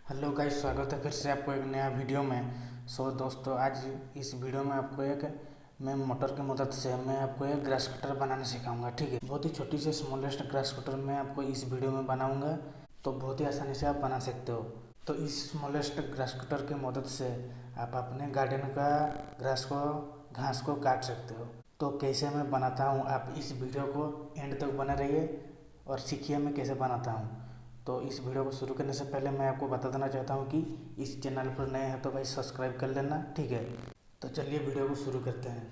Hello guys, स्वागत है फिर से आपको एक नया वीडियो में। दोस्तों, आज इस वीडियो में आपको मैं मोटर की मदद से मैं आपको एक ग्रास कटर बनाना सिखाऊंगा। ठीक है, बहुत ही छोटी सी स्मॉलेस्ट ग्रास कटर मैं आपको इस वीडियो में बनाऊंगा, तो बहुत ही आसानी से आप बना सकते हो। तो इस स्मॉलेस्ट ग्रास कटर की मदद से आप अपने गार्डन का घास को काट सकते हो। तो कैसे मैं बनाता हूँ, आप इस वीडियो को एंड तक बने रहिए और सीखिए मैं कैसे बनाता हूँ। तो इस वीडियो को शुरू करने से पहले मैं आपको बता देना चाहता हूँ कि इस चैनल पर नए हैं तो भाई सब्सक्राइब कर लेना। ठीक है, तो चलिए वीडियो को शुरू करते हैं।